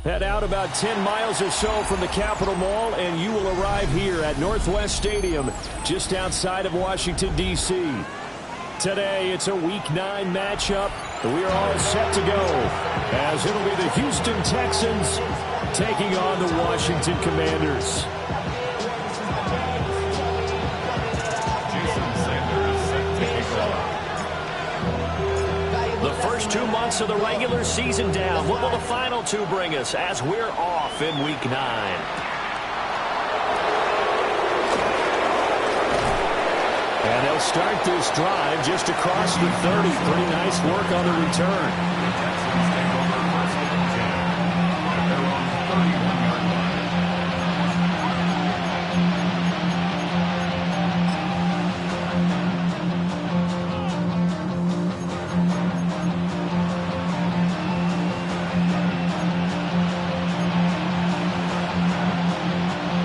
Head out about 10 miles or so from the Capitol Mall, and you will arrive here at Northwest Stadium, just outside of Washington, D.C. Today, it's a Week 9 matchup. We are all set to go, as it'll be the Houston Texans taking on the Washington Commanders. The first 2 months of the regular season down. What will the final 2 bring us as we're off in Week 9? And they'll start this drive just across the 30. Pretty nice work on the return.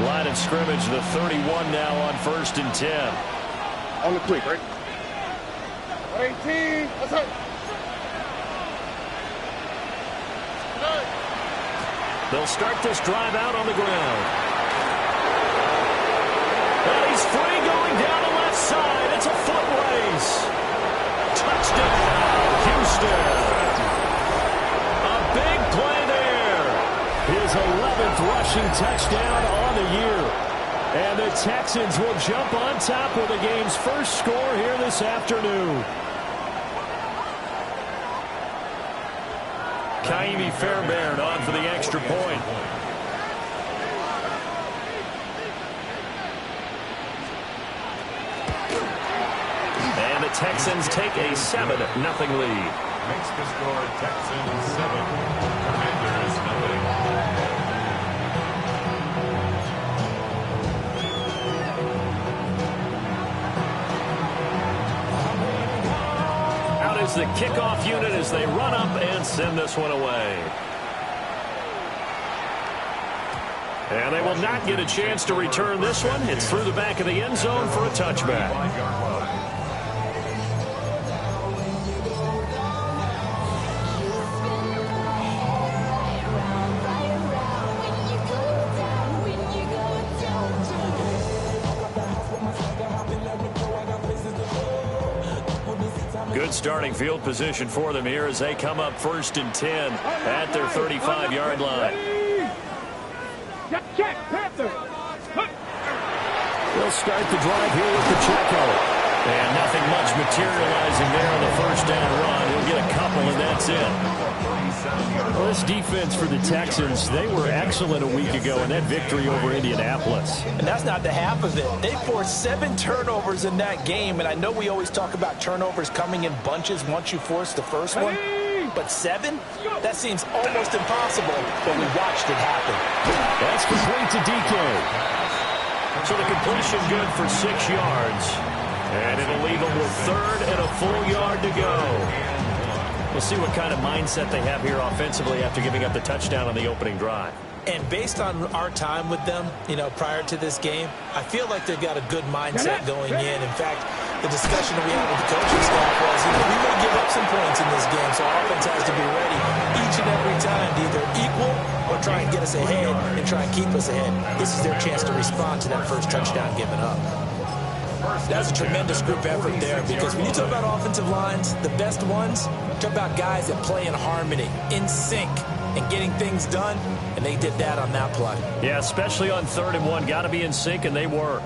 Line of scrimmage, the 31 now on 1st and 10. On the quick, right? 18. That's it. They'll start this drive out on the ground. And he's free going down the left side. It's a foot race. Touchdown, Houston. A big play there. His 11th rushing touchdown on the year. And the Texans will jump on top with the game's first score here this afternoon. Kaimi Fairbairn on for the extra point. And the Texans take a 7-0 lead. Makes the score Texans 7, Commanders 0. Is the kickoff unit as they run up and send this one away. And they will not get a chance to return this one. It's through the back of the end zone for a touchback. Good starting field position for them here as they come up 1st and 10 at their 35-yard line. They'll start the drive here with Pacheco. And nothing much materializing there on the first down run. He'll get a couple, and that's it. Well, this defense for the Texans, they were excellent a week ago in that victory over Indianapolis. And that's not the half of it. They forced 7 turnovers in that game, and I know we always talk about turnovers coming in bunches once you force the first one. But 7? That seems almost impossible, but we watched it happen. That's complete to DK. So the completion good for 6 yards. And it'll leave them with 3rd and a full yard to go. We'll see what kind of mindset they have here offensively after giving up the touchdown on the opening drive. And based on our time with them, prior to this game, I feel like they've got a good mindset going in. In fact, the discussion we had with the coaching staff was, we may give up some points in this game, so our offense has to be ready each and every time to either equal or try and get us ahead and try and keep us ahead. This is their chance to respond to that first touchdown given up. That's a tremendous group effort there, because when you talk about offensive lines, the best ones, talk about guys that play in harmony, in sync, and getting things done, and they did that on that play. Yeah, especially on 3rd and 1. Got to be in sync, and they were.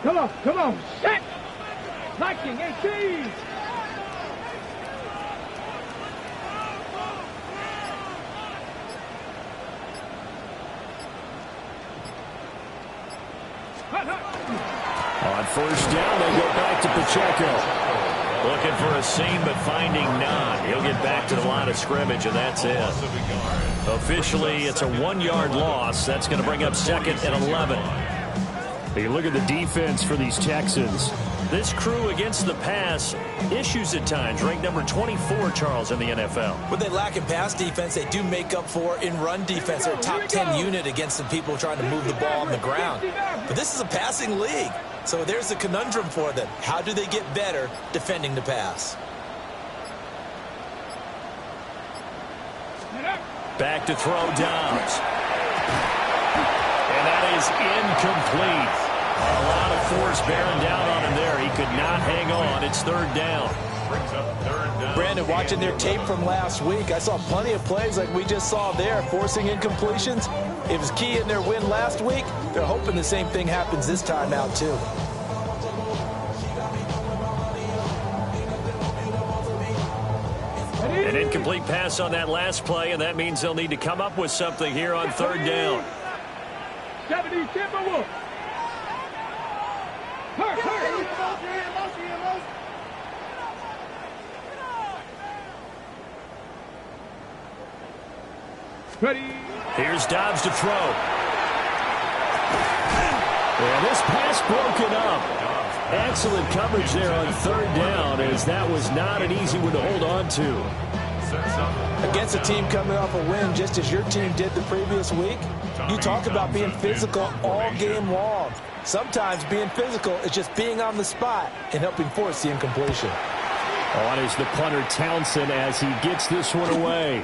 Come on, set! Liking 18! On 1st down, they go back to Pacheco. Looking for a seam, but finding none. He'll get back to the line of scrimmage, and that's it. Officially, it's a 1-yard loss. That's going to bring up 2nd and 11. You look at the defense for these Texans. This crew against the pass, issues at times, ranked number 24, Charles, in the NFL. What they lack in pass defense, they do make up for in run defense. They're a top 10 unit against the people trying to move the ball on the ground. But this is a passing league, so there's a conundrum for them. How do they get better defending the pass? Back to throw Downs. And that is incomplete. A lot of force bearing down on him there. He could not hang on. It's third down. Brandon, watching their tape from last week, I saw plenty of plays like we just saw there, forcing incompletions. It was key in their win last week. They're hoping the same thing happens this time out, too. An incomplete pass on that last play, and that means they'll need to come up with something here on third down. 70 Timberwolves. Ready. Here's Dobbs to throw. And this pass broken up. Excellent coverage there on third down, as that was not an easy one to hold on to. Against a team coming off a win, just as your team did the previous week, you talk about being physical all game long. Sometimes being physical is just being on the spot and helping force the incompletion. On is the punter Townsend as he gets this one away.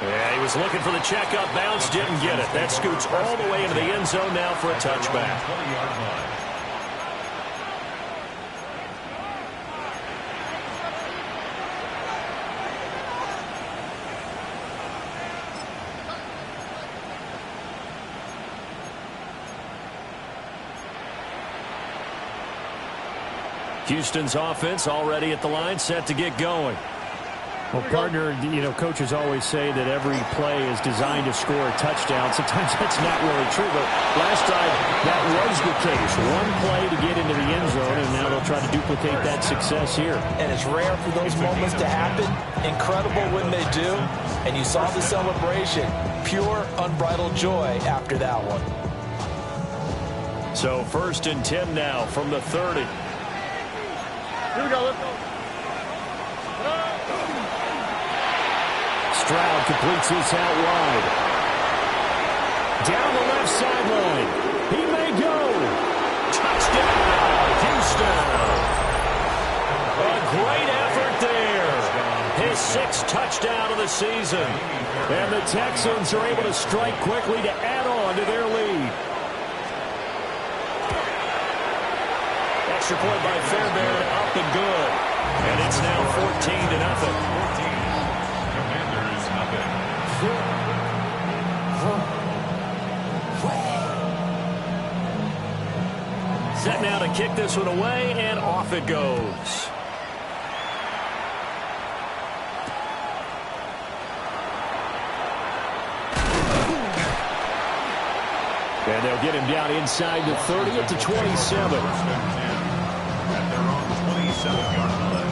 Yeah, he was looking for the checkup bounce, didn't get it. That scoots all the way into the end zone now for a touchback. Houston's offense already at the line, set to get going. Well, partner, you know, coaches always say that every play is designed to score a touchdown. Sometimes that's not really true, but last time that was the case. One play to get into the end zone, and now they'll try to duplicate that success here. And it's rare for those moments to happen. Incredible when they do. And you saw the celebration. Pure, unbridled joy after that one. So 1st and 10 now from the 30. Here we go. Let's go. Stroud completes this out wide. Down the left sideline. He may go. Touchdown, Houston. A great effort there. His 6th touchdown of the season. And the Texans are able to strike quickly to add on to their lead. Extra point by Fairbairn, up and good. And it's now 14-0. Set now to kick this one away, and off it goes. And they'll get him down inside the 30 at the 27. At their own 27-yard line.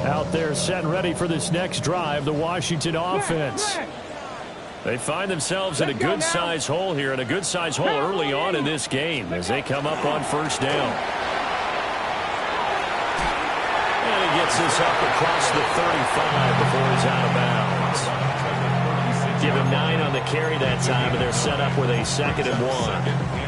Out there set and ready for this next drive, the Washington offense. They find themselves in a good-sized hole here, and a good-sized hole early on in this game as they come up on 1st down. And he gets this up across the 35 before he's out of bounds. Give him 9 on the carry that time, and they're set up with a 2nd and 1.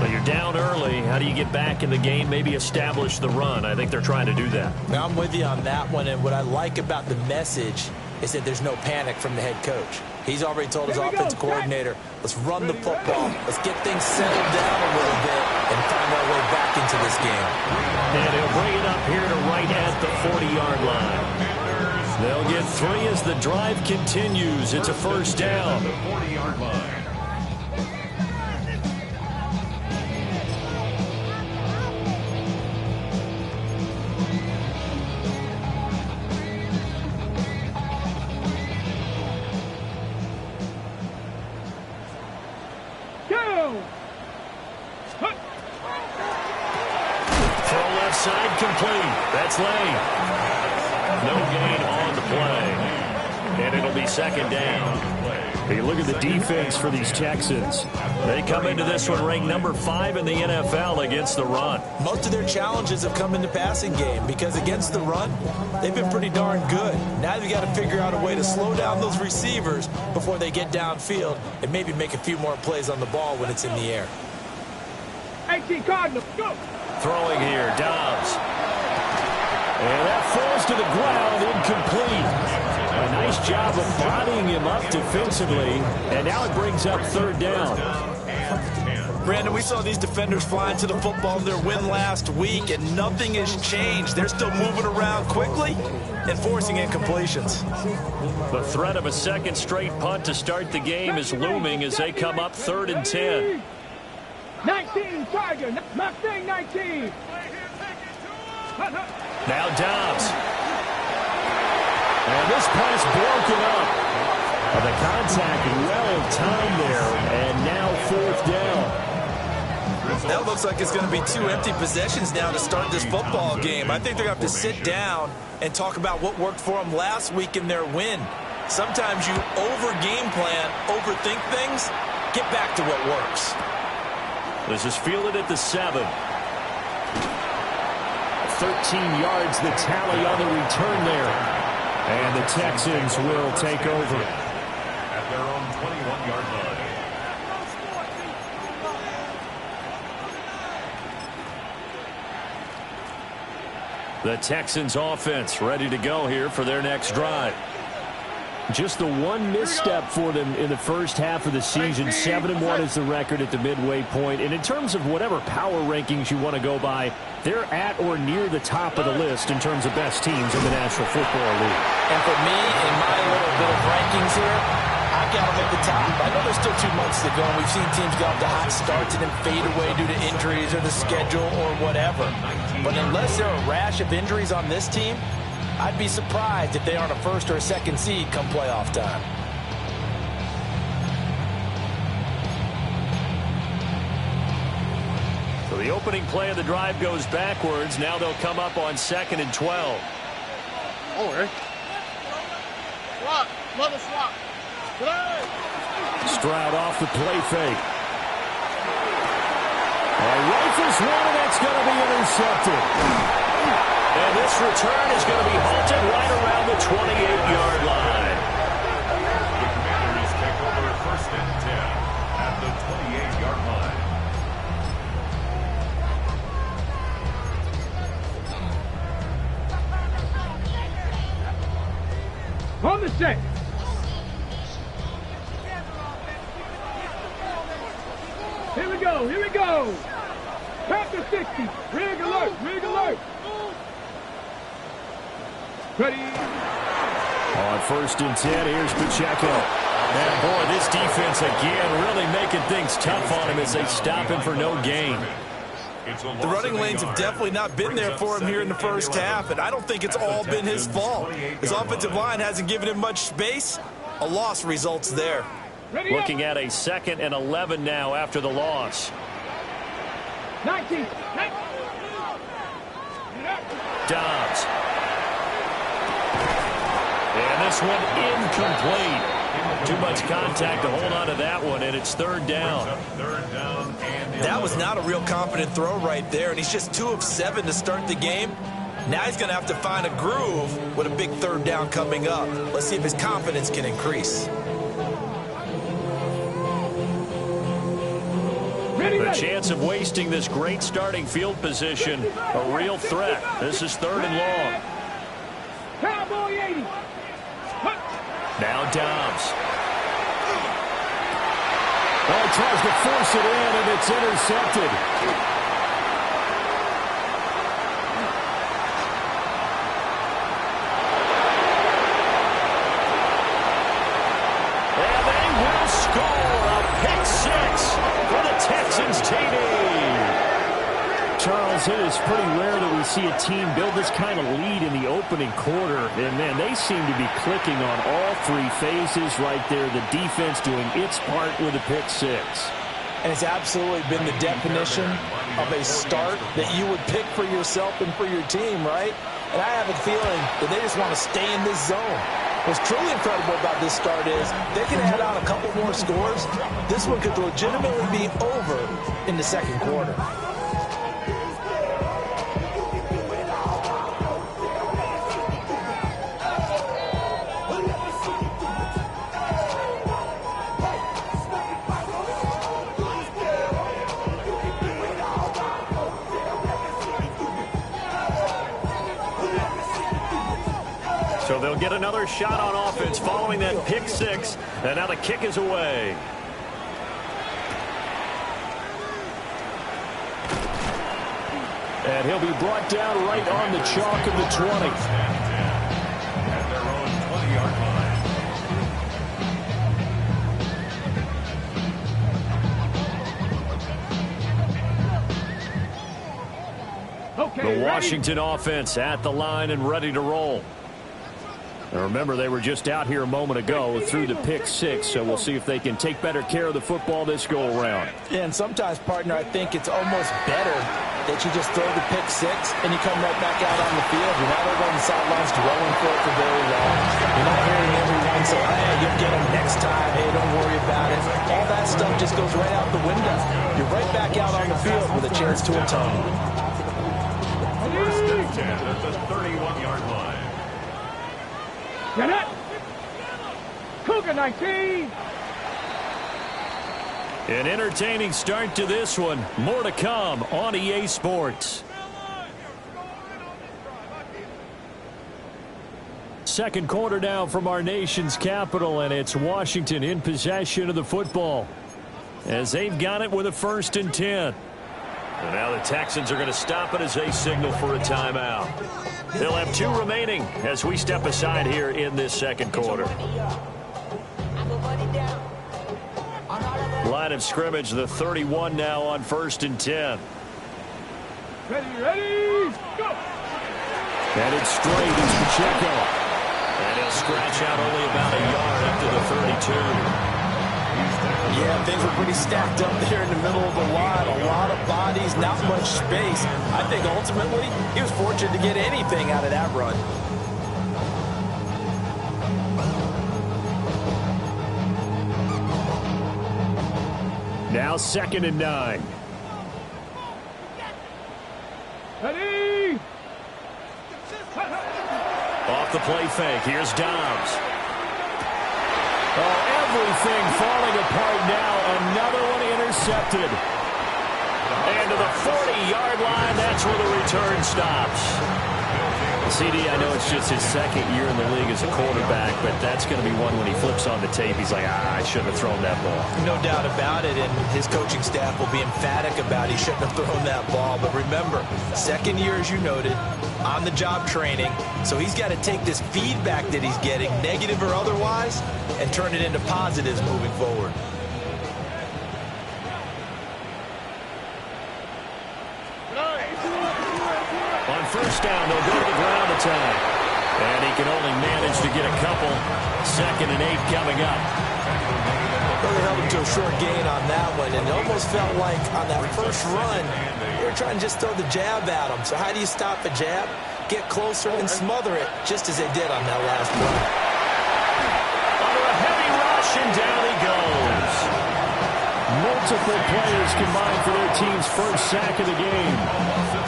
But you're down early. How do you get back in the game, maybe establish the run? I think they're trying to do that. Now, I'm with you on that one, and what I like about the message is that there's no panic from the head coach. He's already told his offensive coordinator, let's run the football, let's get things settled down a little bit, and find our way back into this game. And he'll bring it up here to right at the 40-yard line. They'll get 3 as the drive continues. It's a 1st down. The 40-yard line. Side complete. That's Lane. No gain on the play. And it'll be 2nd down. Hey, look at the defense for these Texans. They come into this one ranked number 5 in the NFL against the run. Most of their challenges have come in the passing game because against the run, they've been pretty darn good. Now they've got to figure out a way to slow down those receivers before they get downfield and maybe make a few more plays on the ball when it's in the air. 18 Cardinals, go! Throwing here, Dobbs. And that falls to the ground, incomplete. A nice job of bodying him up defensively, and now it brings up third down. Brandon, we saw these defenders flying to the football in their win last week, and nothing has changed. They're still moving around quickly and forcing incompletions. The threat of a second straight punt to start the game is looming as they come up 3rd and 10. 19, Tiger, Mustang 19. Now Dobbs. And this pass broken up. The contact well timed there, and now 4th down. That looks like it's going to be 2 empty possessions now to start this football game. I think they're going to have to sit down and talk about what worked for them last week in their win. Sometimes you over-game plan, overthink things, get back to what works. This is fielded at the 7. 13 yards the tally on the return there. And the Texans will take over. At their own 21-yard line. The Texans offense ready to go here for their next drive. Just the one misstep for them in the first half of the season. 7-1 is the record at the midway point. And in terms of whatever power rankings you want to go by, they're at or near the top of the list in terms of best teams in the National Football League. And for me, in my little bit of rankings here, I've got them at the top. I know there's still 2 months to go, and we've seen teams get off to hot starts and then fade away due to injuries or the schedule or whatever. But unless there are a rash of injuries on this team, I'd be surprised if they aren't a 1st or a 2nd seed come playoff time. So the opening play of the drive goes backwards. Now they'll come up on 2nd and 12. Oh, Eric. Swap. Mother swap. Play. Stroud off the play fake. Rifles one, and that's going to be intercepted. And this return is going to be halted right around the 28-yard line. The Commanders take over 1st and 10 at the 28-yard line. On the set. Here we go, here we go. Chapter 60, rig alert, rig alert. Ready. On 1st and 10, here's Pacheco. And boy, this defense again really making things tough on him as they stop him for no gain. The running lanes have definitely not been there for him here in the first half, and I don't think it's all been his fault. His offensive line hasn't given him much space. A loss results there. Looking at a 2nd and 11 now after the loss. 19. Dobbs. And this one incomplete. Too much contact to hold on to that one, and it's 3rd down. That was not a real confident throw right there, and he's just 2 of 7 to start the game. Now he's going to have to find a groove with a big 3rd down coming up. Let's see if his confidence can increase. The chance of wasting this great starting field position, a real threat. This is 3rd and long. Cowboy 80. Now Dobbs. Well, he tries to force it in, and it's intercepted. And they will score a pick 6 for the Texans TD. Charles, it is pretty rare that we see a team build this kind of lead in the opening quarter. And, man, they seem to be clicking on all 3 phases right there. The defense doing its part with a pick 6. And it's absolutely been the definition of a start that you would pick for yourself and for your team, right? And I have a feeling that they just want to stay in this zone. What's truly incredible about this start is they can add on a couple more scores. This one could legitimately be over in the second quarter. So they'll get another shot on offense following that pick six. And now the kick is away. And he'll be brought down right on the chalk of the 20. At their own 20-yard line. Okay, The ready? Washington offense at the line and ready to roll. Now remember, they were just out here a moment ago through the pick six, so we'll see if they can take better care of the football this go-around. Yeah, and sometimes, partner, I think it's almost better that you just throw the pick six and you come right back out on the field. You're not over on the sidelines dwelling for it for very long. You're not hearing everyone say, hey, you'll get them next time. Hey, don't worry about it. All that stuff just goes right out the window. You're right back out on the field with a chance to atone. First and 10 at the 31-yard line. Get it! Cougar 19! An entertaining start to this one. More to come on EA Sports. Second quarter now from our nation's capital, and it's Washington in possession of the football as they've got it with a 1st and 10. And now the Texans are going to stop it as they signal for a timeout. They'll have 2 remaining as we step aside here in this second quarter. Line of scrimmage, the 31 now on 1st and 10. Ready, go! And it's straight as Pacheco. And he'll scratch out only about a yard up to the 32. Yeah, things were pretty stacked up there in the middle of the line. A lot of bodies, not much space. I think ultimately he was fortunate to get anything out of that run. Now 2nd and 9. Ready! Off the play fake. Here's Dobbs. Oh, everything falling apart now. Another one intercepted. And to the 40-yard line, that's where the return stops. CD, I know it's just his 2nd year in the league as a quarterback, but that's going to be one when he flips on the tape. He's like, I shouldn't have thrown that ball. No doubt about it, and his coaching staff will be emphatic about he shouldn't have thrown that ball. But remember, 2nd year, as you noted, on-the-job training, so he's got to take this feedback that he's getting, negative or otherwise, and turn it into positives moving forward. On 1st down, they'll go to the ground attack. And he can only manage to get a couple. 2nd and 8 coming up. Well, they held him to a short gain on that one, and it almost felt like on that first run, they were trying to just throw the jab at him. So how do you stop a jab? Get closer and smother it, just as they did on that last play. Under a heavy rush, and down he goes. Multiple players combined for their team's 1st sack of the game.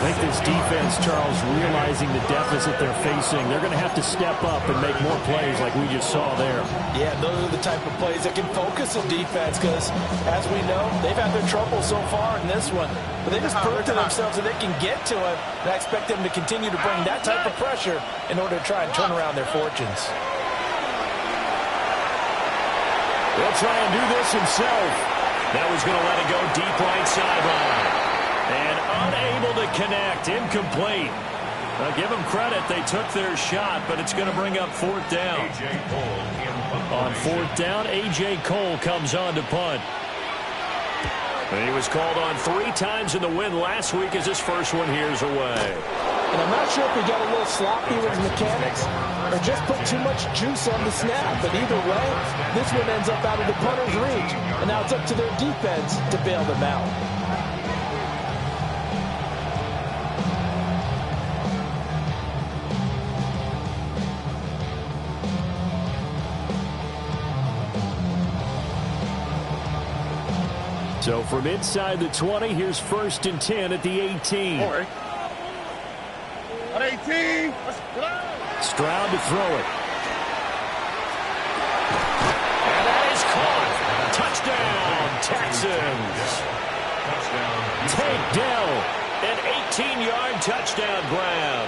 I think this defense, Charles, realizing the deficit they're facing, they're going to have to step up and make more plays like we just saw there. Yeah, those are the type of plays that can focus a defense because, as we know, they've had their trouble so far in this one. But they just proved to themselves that they can get to it, and I expect them to continue to bring that type of pressure in order to try and turn around their fortunes. He'll try and do this himself. That was going to let it go deep right sideline. And unable to connect, incomplete. Now give them credit, they took their shot, but it's going to bring up 4th down. On 4th down, A.J. Cole comes on to punt. And he was called on 3 times in the win last week as his first one here's away. And I'm not sure if he got a little sloppy with his mechanics or just put too much juice on the snap. But either way, this one ends up out of the punter's reach. And now it's up to their defense to bail them out. So from inside the 20, here's 1st and 10 at the 18. At 18. Let's go. Stroud to throw it. And that is caught. Touchdown, Texans. Tank Dell. An 18-yard touchdown grab.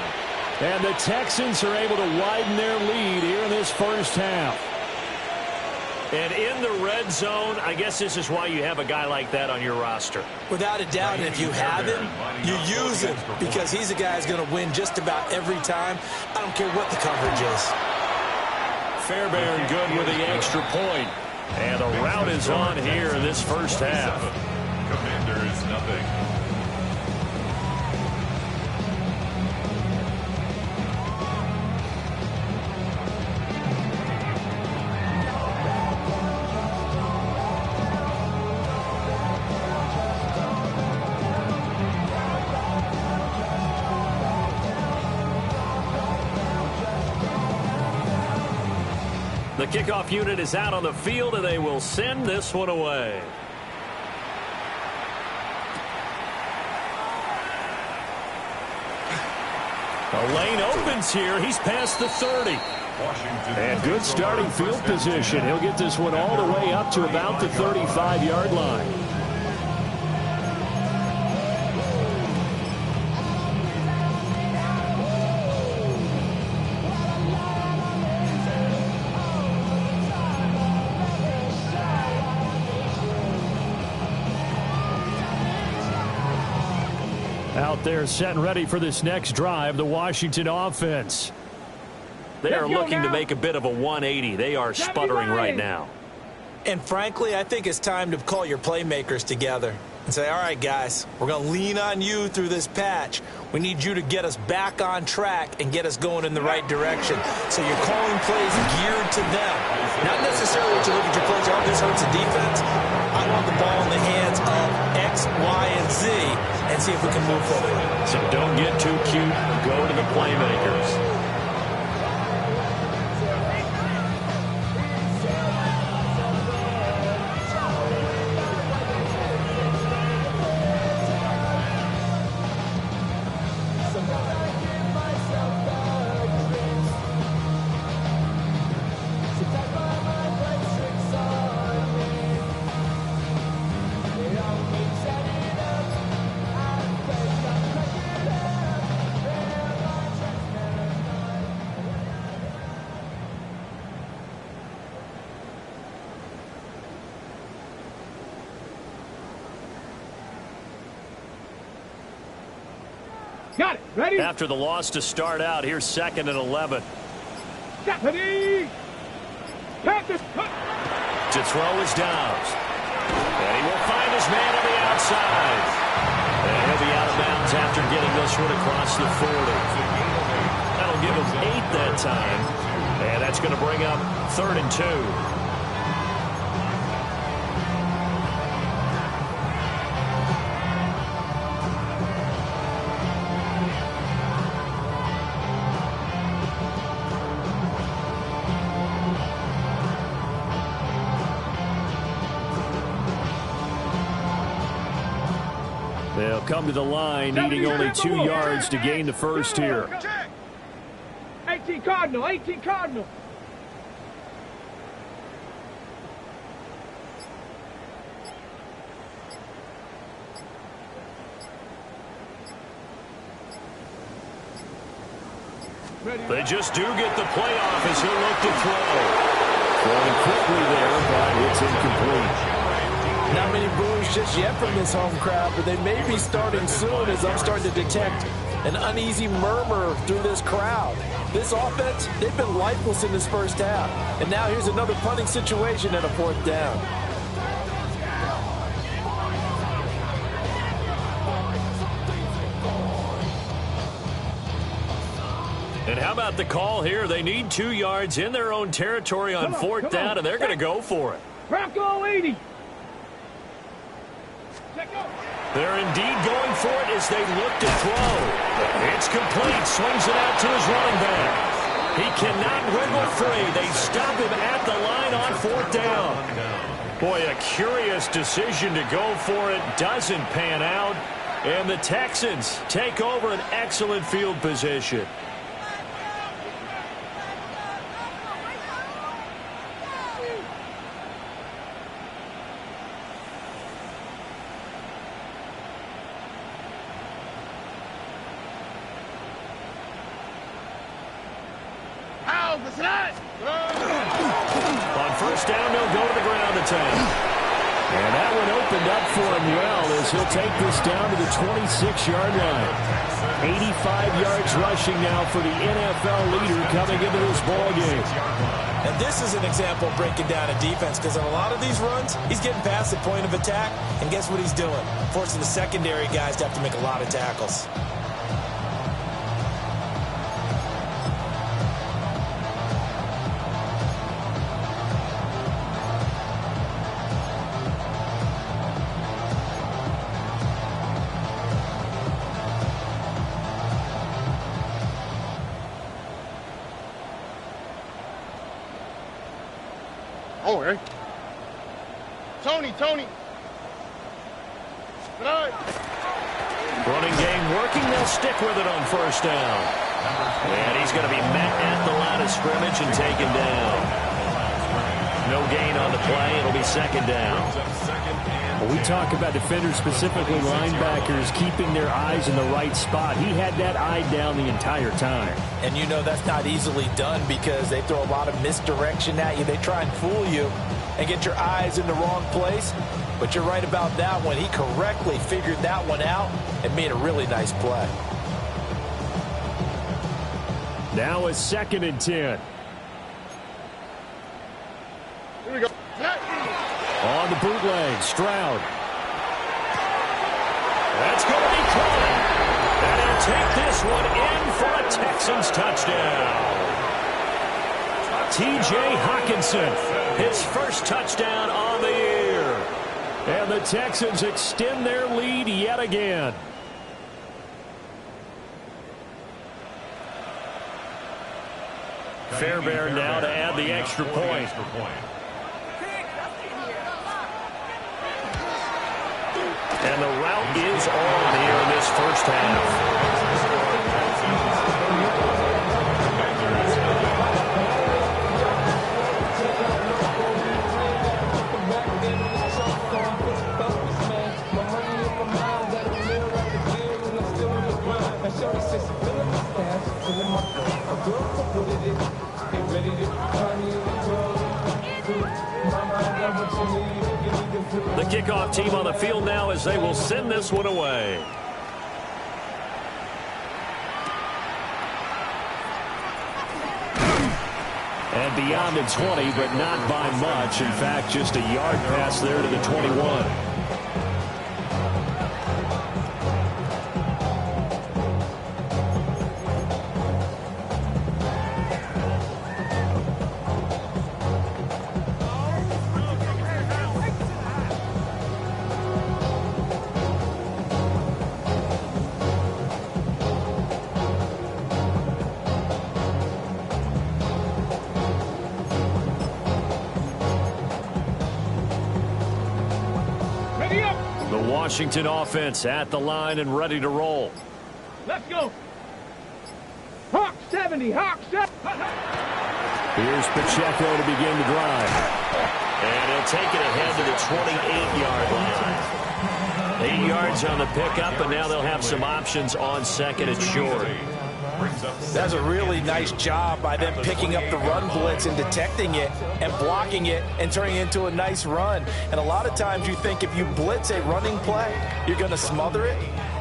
And the Texans are able to widen their lead here in this first half. And in the red zone, I guess this is why you have a guy like that on your roster. Without a doubt, and if you have him, you use him because he's a guy who's going to win just about every time. I don't care what the coverage is. Fairbairn good with the extra point. And the route is on here in this first half. Commanders, nothing. The kickoff unit is out on the field, and they will send this one away. The lane opens here. He's past the 30. And good starting field position. He'll get this one all the way up to about the 35-yard line. Out there set and ready for this next drive, the Washington offense. They are looking to make a bit of a 180. They are sputtering right now. And frankly, I think it's time to call your playmakers together and say, all right, guys, we're going to lean on you through this patch. We need you to get us back on track and get us going in the right direction. So you're calling plays geared to them. Not necessarily to look at your plays, oh, this hurts the defense. I want the ball in the hands of X, Y, and Z and see if we can move forward. So don't get too cute. Go to the playmakers. Got it. Ready? After the loss to start out, here's 2nd and 11. Ready? Practice. To throw is Downs. And he will find his man on the outside. And he'll be out of bounds after getting this one across the 40. That'll give him 8 that time. And that's going to bring up 3rd and 2. They'll come to the line, needing only 2 yards to gain the first here. 18 Cardinal, 18 Cardinal. They just do get the playoff as he'll look to throw. Throwing quickly there, but it's incomplete. Not many boos just yet from this home crowd, but they may be starting soon as I'm starting to detect an uneasy murmur through this crowd. This offense, they've been lifeless in this first half. And now here's another punting situation and a 4th down. And how about the call here? They need 2 yards in their own territory on 4th down, and they're going to go for it. Bronco 80. They're indeed going for it as they look to throw. It's complete. Swings it out to his running back. He cannot wriggle free. They stop him at the line on 4th down. Boy, a curious decision to go for it. Doesn't pan out. And the Texans take over an excellent field position. On 1st down, they'll go to the ground attack. And that one opened up for him well as he'll take this down to the 26-yard line. 85 yards rushing now for the NFL leader coming into this ball game. And this is an example of breaking down a defense, because on a lot of these runs, he's getting past the point of attack, and guess what he's doing? Forcing the secondary guys to have to make a lot of tackles. Oh, hey. Tony. Good. Running game working. They'll stick with it on 1st down. And he's going to be met at the line of scrimmage and taken down. No gain on the play. It'll be 2nd down. Well, we talk about defenders, specifically linebackers, keeping their eyes in the right spot. He had that eye down the entire time. And you know that's not easily done because they throw a lot of misdirection at you. They try and fool you and get your eyes in the wrong place. But you're right about that one. He correctly figured that one out and made a really nice play. Now it's 2nd and 10. Here we go. On the bootleg, Stroud. That's going to be caught. And he'll take this one in for a Texans touchdown. T.J. Hawkinson, his first touchdown on the year. And the Texans extend their lead yet again. Fairbairn now to add the extra point. And the route is on here in this first half. The kickoff team on the field now as they will send this one away. And beyond the 20, but not by much. In fact, just a yard pass there to the 21. Washington offense at the line and ready to roll. Let's go. Hawk 70, Hawk 70. Here's Pacheco to begin the drive. And he'll take it ahead to the 28-yard line. 8 yards on the pickup, and now they'll have some options on 2nd and short. That's a really nice job by them picking up the run blitz and detecting it and blocking it and turning it into a nice run. And a lot of times you think if you blitz a running play, you're going to smother it.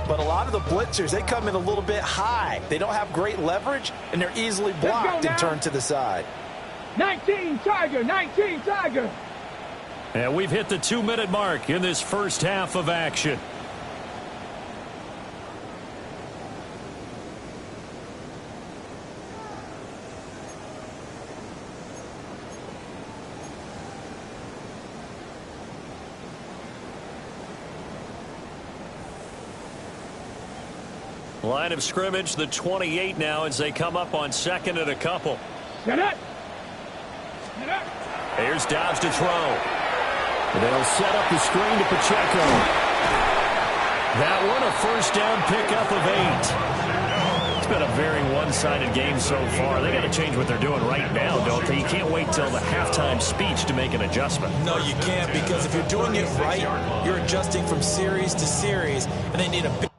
But a lot of the blitzers, they come in a little bit high. They don't have great leverage, and they're easily blocked and turned to the side. 19 Tiger, 19 Tiger. And we've hit the 2-minute mark in this first half of action. Line of scrimmage, the 28 now as they come up on 2nd and a couple. Get it. Get it. Here's Dobbs to throw. They'll set up the screen to Pacheco. That one a first down pickup of 8. It's been a very one-sided game so far. They got to change what they're doing right now, don't they? You can't wait till the halftime speech to make an adjustment. No, you can't, because if you're doing it right, you're adjusting from series to series, and they need a big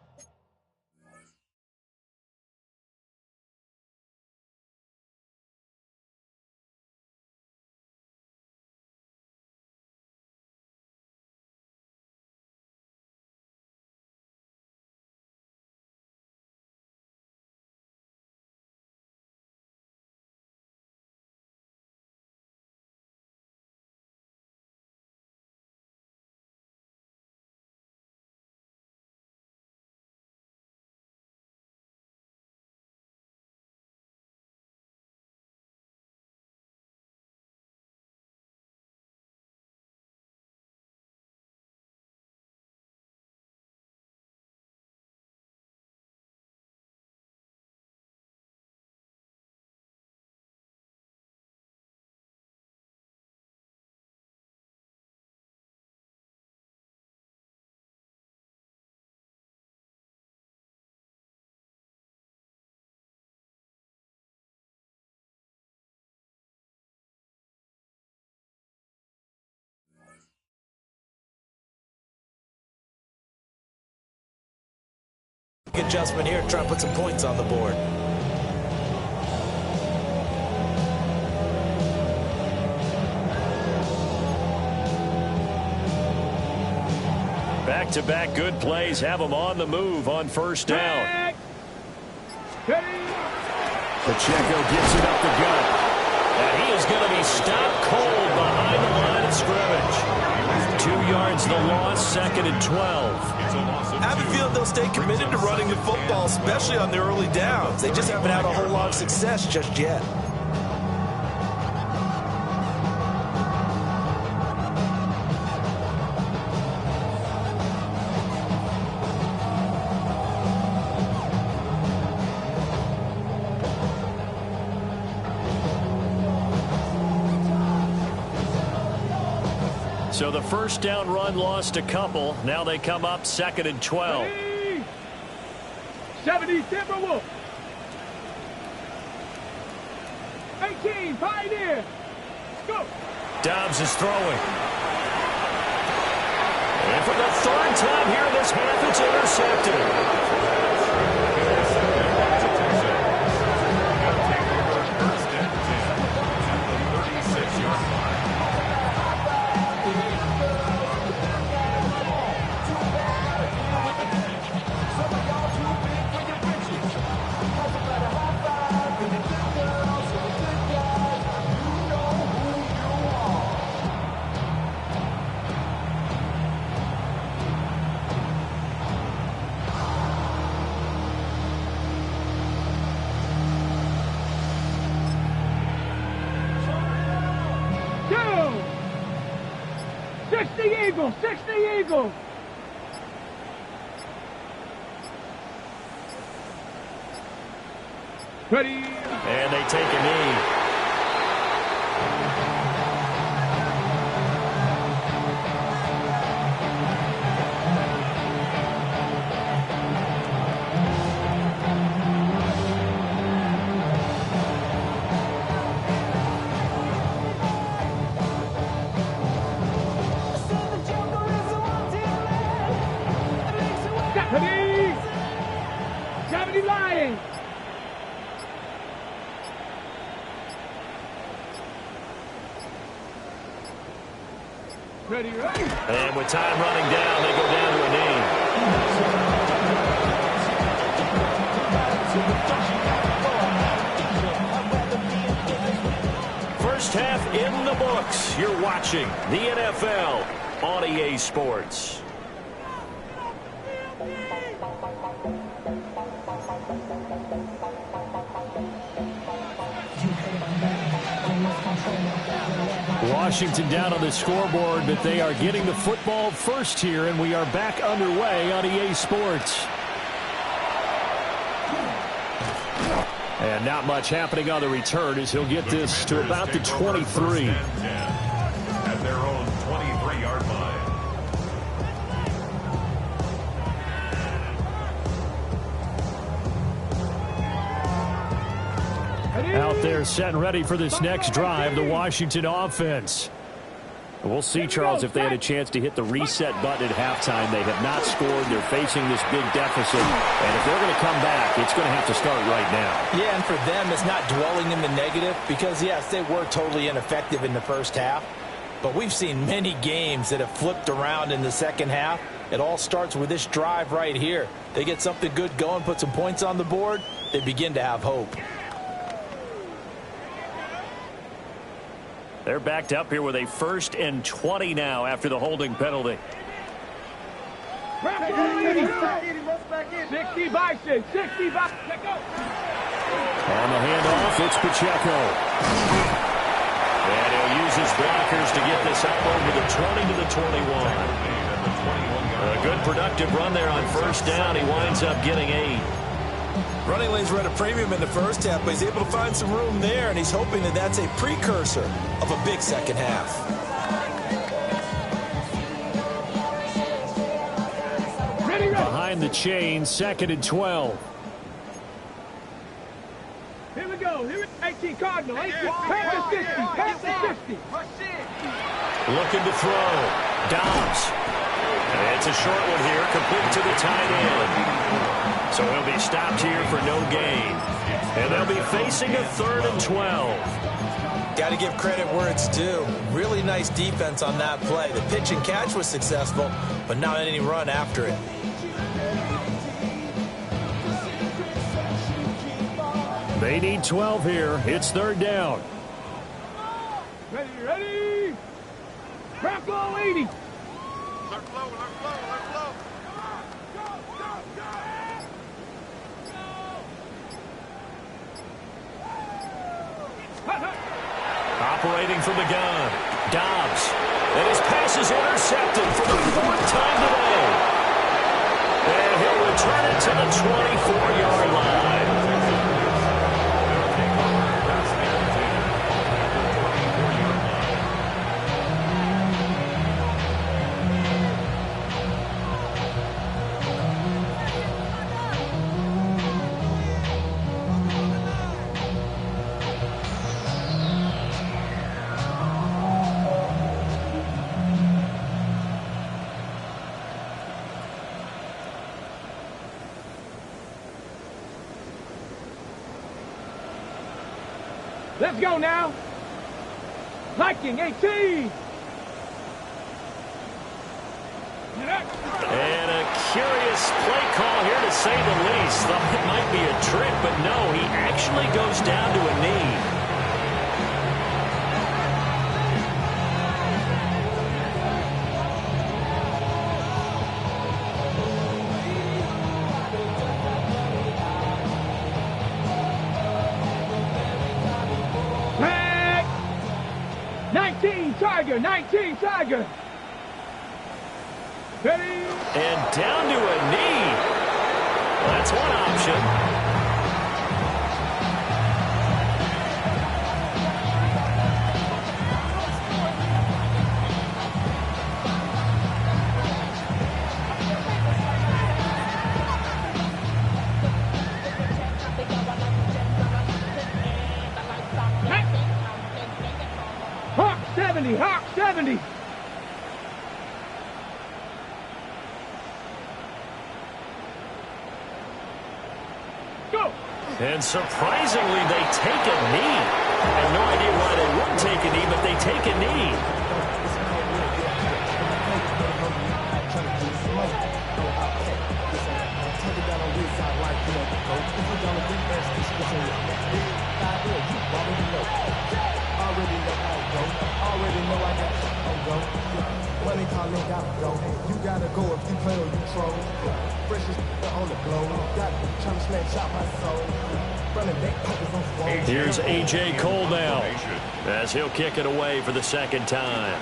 adjustment here, try to put some points on the board. Back-to-back good plays have them on the move on first down. Pacheco gets it up the gut. And he is going to be stopped cold behind the line of scrimmage. 2 yards the loss, 2nd and 12. I have a feeling they'll stay committed to running the football, especially on their early downs. They just haven't had a whole lot of success just yet. So the first down run lost a couple. Now they come up 2nd and 12. 70 Timberwolves. 18 Pioneer. Go. Dobbs is throwing. And for the 3rd time here in this half, it's intercepted. Eagle, 60 Eagle. Ready. And they take a knee. Ready, ready. And with time running down, they go down to a knee. First half in the books. You're watching the NFL on EA Sports. Washington down on the scoreboard, but they are getting the football first here, and we are back underway on EA Sports. And not much happening on the return as he'll get this to about the 23. they're set and ready for this next drive, the Washington offense. We'll see, Charles, if they had a chance to hit the reset button at halftime. They have not scored. They're facing this big deficit. And if they're going to come back, it's going to have to start right now. Yeah, and for them, it's not dwelling in the negative because, yes, they were totally ineffective in the first half. But we've seen many games that have flipped around in the second half. It all starts with this drive right here. They get something good going, put some points on the board, they begin to have hope. They're backed up here with a 1st and 20 now after the holding penalty. 60 Bison, 60 Bison, go. On the handoff, it's Pacheco. And he'll use his blockers to get this up over the 20 to the 21. A good productive run there on 1st down. He winds up getting 8. Running lanes were at a premium in the first half, but he's able to find some room there, and he's hoping that that's a precursor of a big second half. Behind the chain, 2nd and 12. Here we go. Here we 18 Cardinal. 18. Pass the 60. Pass the 60. Looking to throw. Dobbs. It's a short one here, complete to the tight end. So he'll be stopped here for no gain. And they'll be facing a 3rd and 12. Got to give credit where it's due. Really nice defense on that play. The pitch and catch was successful, but not any run after it. They need 12 here. It's 3rd down. Ready. Crackle 80. Let flow. Operating from the gun. Dobbs. And his pass is intercepted for the 4th time today. And he'll return it to the 24-yard line. Let's go now. Viking 18. And a curious play call here to say the least. Thought it might be a trick, but no, he actually goes down to a knee. Flag. 19 Tiger. Ready. And down to a knee. That's one option. Hawk 70. Go. And surprisingly, they take a knee. I have no idea why they wouldn't take a knee, but they take a knee. You gotta go if you play or you troll. Freshest on the globe. Got trying to snatch out my soul. Running back pockets on swole. Here's A.J. Cole now as he'll kick it away for the 2nd time.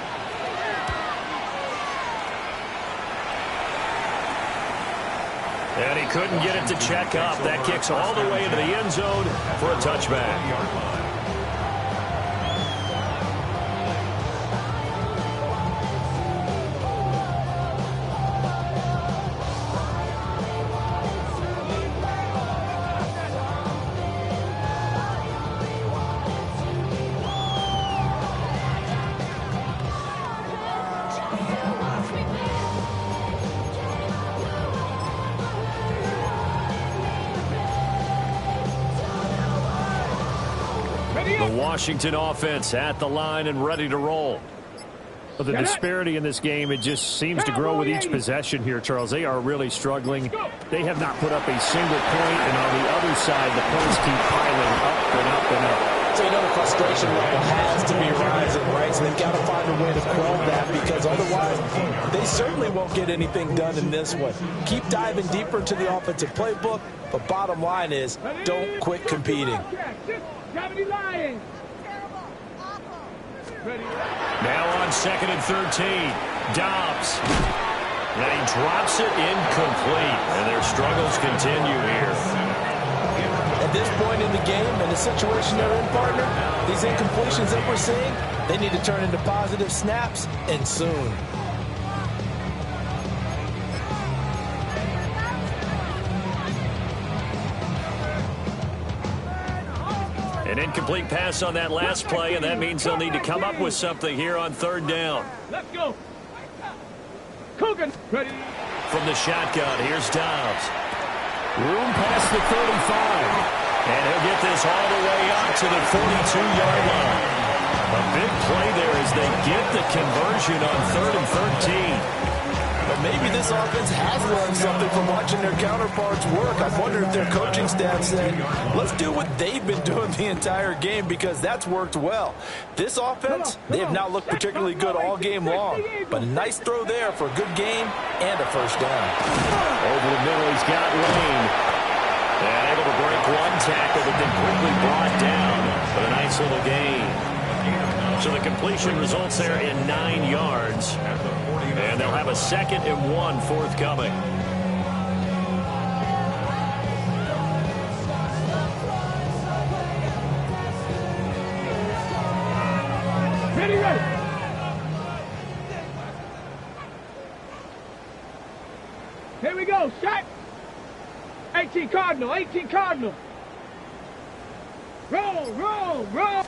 And he couldn't get it to check up. That kicks all the way into the end zone for a touchback. Washington offense at the line and ready to roll. Well, the disparity in this game, it just seems to grow with each possession here, Charles. They are really struggling. They have not put up a single point, and on the other side, the points keep piling up and up and up. So, you know, the frustration level has to be rising, right? So they've got to find a way to quell that, because otherwise they certainly won't get anything done in this one. Keep diving deeper into the offensive playbook, but bottom line is don't quit competing. Now on 2nd and 13, Dobbs. Now he drops it incomplete, and their struggles continue here. At this point in the game and the situation they're in, partner, these incompletions that we're seeing, they need to turn into positive snaps, and soon. An incomplete pass on that last play, and that means they'll need to come up with something here on 3rd down. Let's go. Coogan. Ready. From the shotgun, here's Dobbs. Room past the 35. And he'll get this all the way up to the 42-yard line. A big play there as they get the conversion on 3rd and 13. But maybe this offense has learned something from watching their counterparts work. I wonder if their coaching staff said, let's do what they've been doing the entire game, because that's worked well. This offense, they have not looked particularly good all game long. But a nice throw there for a good game and a 1st down. Over the middle, he's got Lane. And able to break one tackle, but then quickly brought down with a nice little gain. So the completion results there in 9 yards. And they'll have a 2nd and 1 forthcoming. Ready, ready. Here we go. Shot. 18 Cardinal. 18 Cardinal. Roll, roll, roll.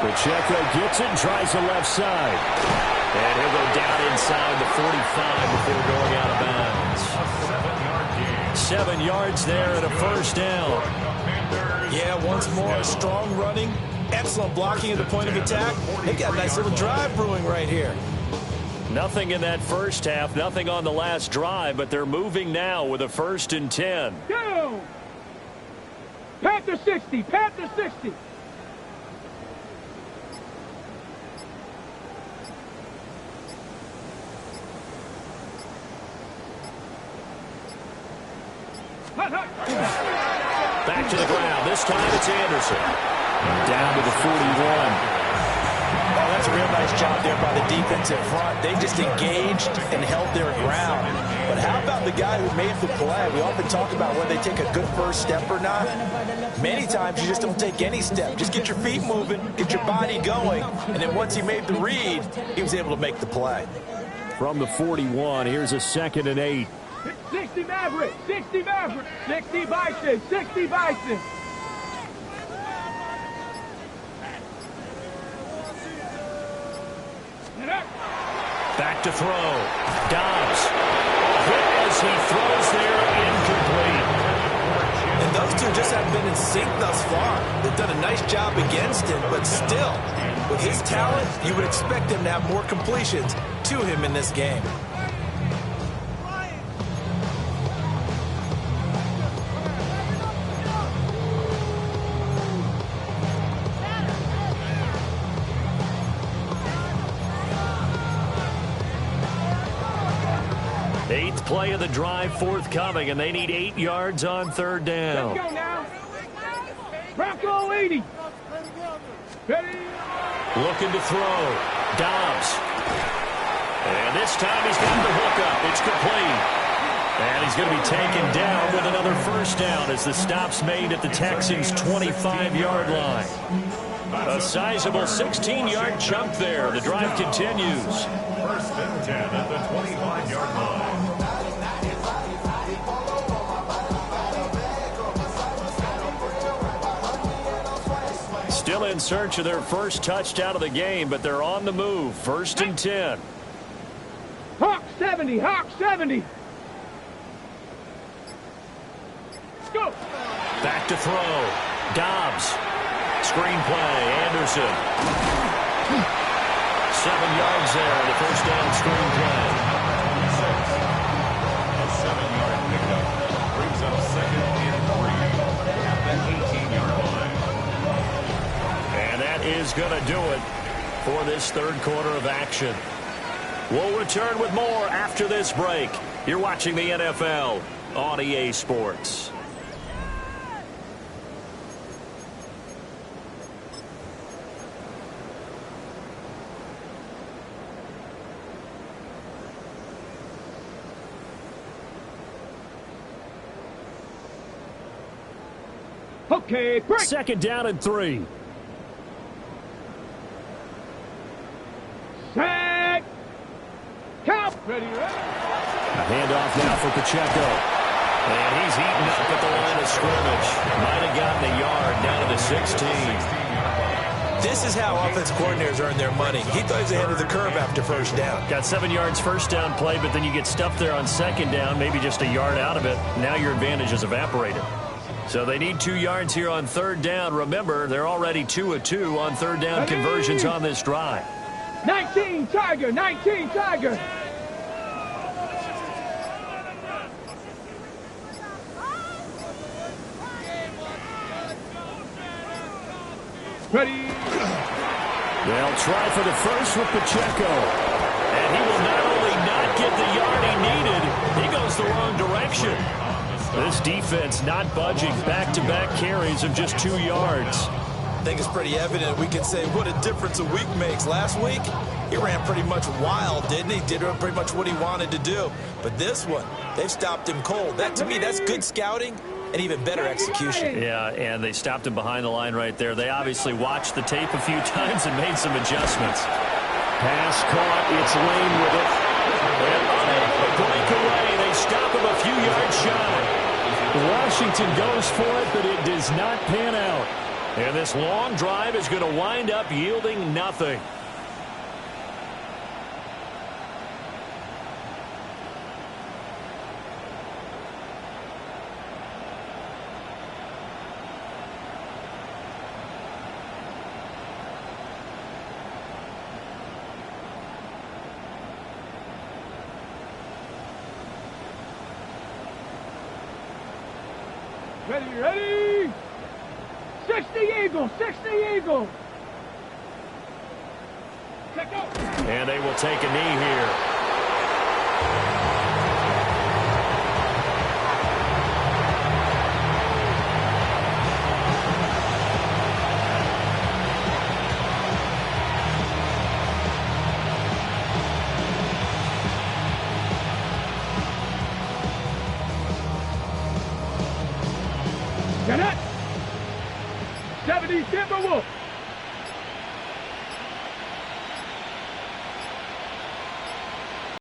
Pacheco gets it and tries the left side. And he'll go down inside the 45 before going out of bounds. 7 yards there and a 1st down. Yeah, once more, strong running, excellent blocking at the point of attack. They've got a nice little drive brewing right here. Nothing in that first half, nothing on the last drive, but they're moving now with a 1st and 10. Down. Panther 60. Panther 60. Back to the ground. This time it's Anderson. Down to the 41. Oh, that's a real nice job there by the defensive front. They just engaged and held their ground. But how about the guy who made the play? We often talk about whether they take a good first step or not. Many times you just don't take any step. Just get your feet moving, get your body going, and then once he made the read, he was able to make the play. From the 41, here's a 2nd and 8. 60 Maverick. 60 Maverick. 60 Bison. 60 Bison. Back to throw. Dobbs. Hit as he throws there, incomplete. And those two just haven't been in sync thus far. They've done a nice job against him, but still, with his talent, you would expect him to have more completions to him in this game. Eighth play of the drive forthcoming, and they need 8 yards on 3rd down. Let's go now. Bronco 80. Ready. Looking to throw. Dobbs. And this time he's got the hook up. It's complete. And he's going to be taken down with another 1st down as the stop's made at the Texans' 25-yard line. A sizable 16-yard chunk there. The drive continues. 1st and 10 at the 25-yard line. Still in search of their first touchdown of the game, but they're on the move. 1st and 10. Hawk 70. Hawk 70. Go. Back to throw. Dobbs screenplay. Anderson. 7 yards there on the first down screenplay. A 7-yard pickup brings up 2nd and 3 at the 18-yard line. And that is going to do it for this third quarter of action. We'll return with more after this break. You're watching the NFL on EA Sports. Okay, break. 2nd down and 3. Set. Count. Ready, ready. A handoff now for Pacheco. And he's eaten up at the line of scrimmage. Might have gotten a yard down to the 16. This is how offense coordinators earn their money. He thought he was ahead of the curve after first down. Got 7 yards first down play, but then you get stuffed there on 2nd down, maybe just a yard out of it. Now your advantage is evaporated. So they need 2 yards here on 3rd down. Remember, they're already 2 of 2 on 3rd down conversions on this drive. 19 Tiger, 19 Tiger. Ready. They'll try for the first with Pacheco. And he will not only not get the yard he needed, he goes the wrong direction. This defense not budging. Back-to-back carries of just 2 yards. I think it's pretty evident. We can say what a difference a week makes. Last week, he ran pretty much wild, didn't he? Did pretty much what he wanted to do. But this one, they've stopped him cold. That, to me, that's good scouting and even better execution. Yeah, and they stopped him behind the line right there. They obviously watched the tape a few times and made some adjustments. Pass caught. It's Lane with it. And on a breakaway, they stop him a few yards shy. Washington goes for it, but it does not pan out. And this long drive is going to wind up yielding nothing. Ready, ready. 60 Eagle, 60 Eagle. Check out. And they will take a knee here. Get it. 70 Timberwolf.